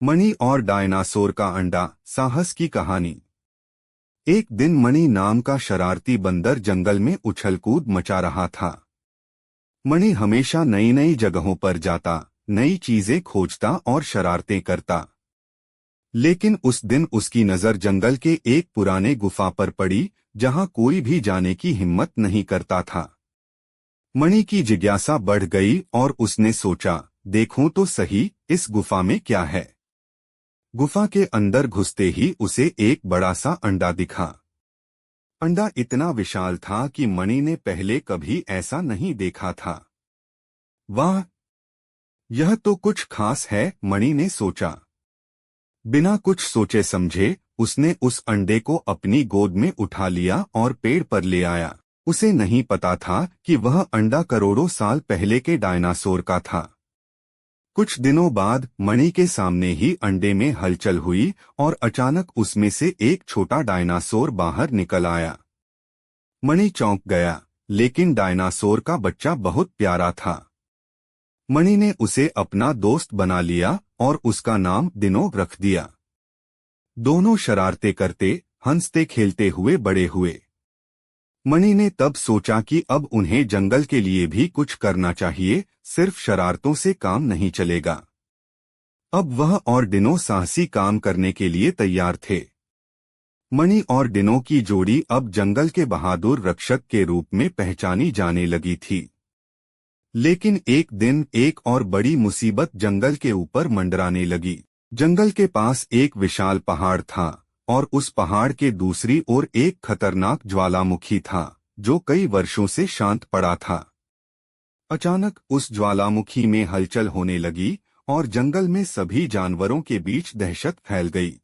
मणि और डायनासोर का अंडा, साहस की कहानी। एक दिन मणि नाम का शरारती बंदर जंगल में उछल-कूद मचा रहा था। मणि हमेशा नई नई जगहों पर जाता, नई चीजें खोजता और शरारतें करता। लेकिन उस दिन उसकी नजर जंगल के एक पुराने गुफा पर पड़ी, जहां कोई भी जाने की हिम्मत नहीं करता था। मणि की जिज्ञासा बढ़ गई और उसने सोचा, देखूं तो सही, इस गुफा में क्या है। गुफा के अंदर घुसते ही उसे एक बड़ा सा अंडा दिखा। अंडा इतना विशाल था कि मणि ने पहले कभी ऐसा नहीं देखा था। वाह, यह तो कुछ खास है, मणि ने सोचा। बिना कुछ सोचे समझे उसने उस अंडे को अपनी गोद में उठा लिया और पेड़ पर ले आया। उसे नहीं पता था कि वह अंडा करोड़ों साल पहले के डायनासोर का था। कुछ दिनों बाद मणि के सामने ही अंडे में हलचल हुई और अचानक उसमें से एक छोटा डायनासोर बाहर निकल आया। मणि चौंक गया, लेकिन डायनासोर का बच्चा बहुत प्यारा था। मणि ने उसे अपना दोस्त बना लिया और उसका नाम दिनो रख दिया। दोनों शरारतें करते, हंसते खेलते हुए बड़े हुए। मणि ने तब सोचा कि अब उन्हें जंगल के लिए भी कुछ करना चाहिए, सिर्फ शरारतों से काम नहीं चलेगा। अब वह और डिनो साहसी काम करने के लिए तैयार थे। मणि और डिनो की जोड़ी अब जंगल के बहादुर रक्षक के रूप में पहचानी जाने लगी थी। लेकिन एक दिन एक और बड़ी मुसीबत जंगल के ऊपर मंडराने लगी। जंगल के पास एक विशाल पहाड़ था और उस पहाड़ के दूसरी ओर एक खतरनाक ज्वालामुखी था, जो कई वर्षों से शांत पड़ा था। अचानक उस ज्वालामुखी में हलचल होने लगी और जंगल में सभी जानवरों के बीच दहशत फैल गई।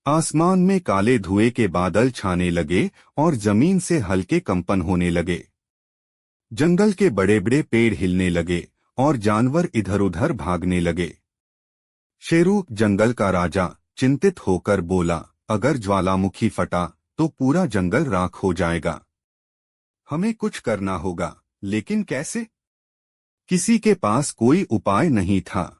आसमान में काले धुएं के बादल छाने लगे और जमीन से हल्के कंपन होने लगे। जंगल के बड़े बड़े पेड़ हिलने लगे और जानवर इधर-उधर भागने लगे। शेरू, जंगल का राजा, चिंतित होकर बोला, अगर ज्वालामुखी फटा तो पूरा जंगल राख हो जाएगा। हमें कुछ करना होगा, लेकिन कैसे? किसी के पास कोई उपाय नहीं था।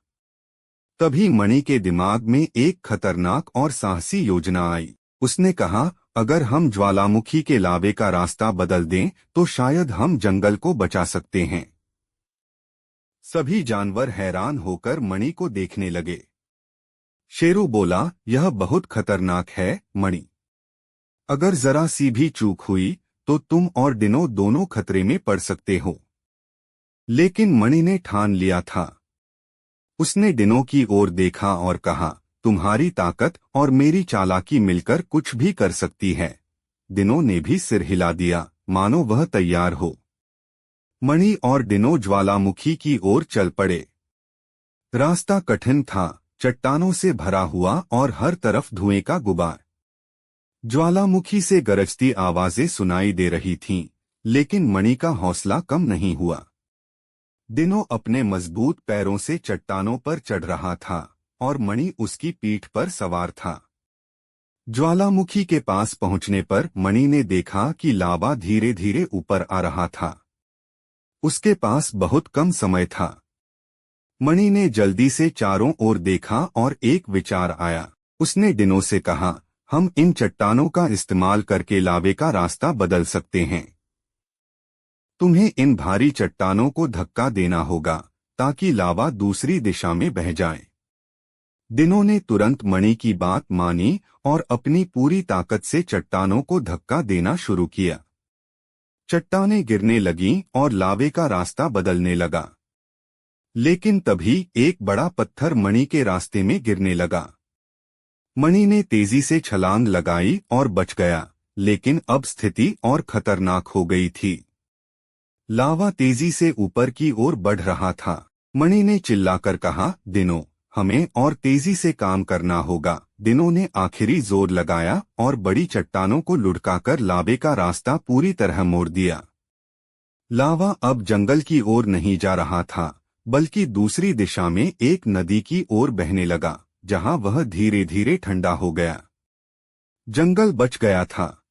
तभी मणि के दिमाग में एक खतरनाक और साहसी योजना आई। उसने कहा, अगर हम ज्वालामुखी के लावे का रास्ता बदल दें तो शायद हम जंगल को बचा सकते हैं। सभी जानवर हैरान होकर मणि को देखने लगे। शेरू बोला, यह बहुत खतरनाक है मणि। अगर जरा सी भी चूक हुई तो तुम और डिनो दोनों खतरे में पड़ सकते हो। लेकिन मणि ने ठान लिया था। उसने डिनो की ओर देखा और कहा, तुम्हारी ताकत और मेरी चालाकी मिलकर कुछ भी कर सकती है। डिनो ने भी सिर हिला दिया, मानो वह तैयार हो। मणि और डिनो ज्वालामुखी की ओर चल पड़े। रास्ता कठिन था, चट्टानों से भरा हुआ और हर तरफ धुएं का गुबार। ज्वालामुखी से गरजती आवाजें सुनाई दे रही थीं, लेकिन मणि का हौसला कम नहीं हुआ। डिनो अपने मजबूत पैरों से चट्टानों पर चढ़ रहा था और मणि उसकी पीठ पर सवार था। ज्वालामुखी के पास पहुंचने पर मणि ने देखा कि लावा धीरे धीरे ऊपर आ रहा था। उसके पास बहुत कम समय था। मणि ने जल्दी से चारों ओर देखा और एक विचार आया। उसने डिनो से कहा, हम इन चट्टानों का इस्तेमाल करके लावे का रास्ता बदल सकते हैं। तुम्हें इन भारी चट्टानों को धक्का देना होगा ताकि लावा दूसरी दिशा में बह जाए। डिनो ने तुरंत मणि की बात मानी और अपनी पूरी ताकत से चट्टानों को धक्का देना शुरू किया। चट्टानें गिरने लगीं और लावे का रास्ता बदलने लगा। लेकिन तभी एक बड़ा पत्थर मणि के रास्ते में गिरने लगा। मणि ने तेजी से छलांग लगाई और बच गया, लेकिन अब स्थिति और खतरनाक हो गई थी। लावा तेजी से ऊपर की ओर बढ़ रहा था। मणि ने चिल्लाकर कहा, डिनो, हमें और तेजी से काम करना होगा। डिनो ने आखिरी जोर लगाया और बड़ी चट्टानों को लुढ़काकर लावे का रास्ता पूरी तरह मोड़ दिया। लावा अब जंगल की ओर नहीं जा रहा था, बल्कि दूसरी दिशा में एक नदी की ओर बहने लगा, जहां वह धीरे धीरे ठंडा हो गया। जंगल बच गया था।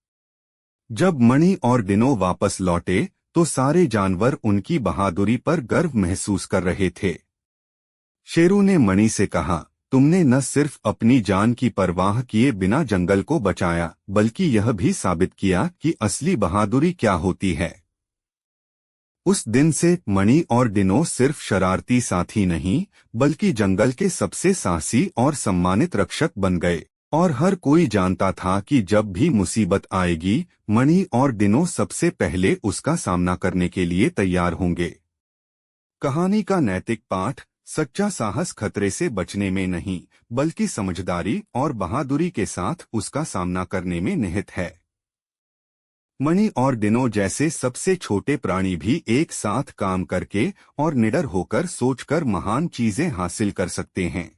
जब मणि और डिनो वापस लौटे तो सारे जानवर उनकी बहादुरी पर गर्व महसूस कर रहे थे। शेरू ने मणि से कहा, तुमने न सिर्फ अपनी जान की परवाह किए बिना जंगल को बचाया, बल्कि यह भी साबित किया कि असली बहादुरी क्या होती है। उस दिन से मणि और डिनो सिर्फ शरारती साथी नहीं, बल्कि जंगल के सबसे साहसी और सम्मानित रक्षक बन गए। और हर कोई जानता था कि जब भी मुसीबत आएगी, मणि और डिनो सबसे पहले उसका सामना करने के लिए तैयार होंगे। कहानी का नैतिक पाठ: सच्चा साहस खतरे से बचने में नहीं, बल्कि समझदारी और बहादुरी के साथ उसका सामना करने में निहित है। मणि और डिनो जैसे सबसे छोटे प्राणी भी एक साथ काम करके और निडर होकर सोचकर महान चीजें हासिल कर सकते हैं।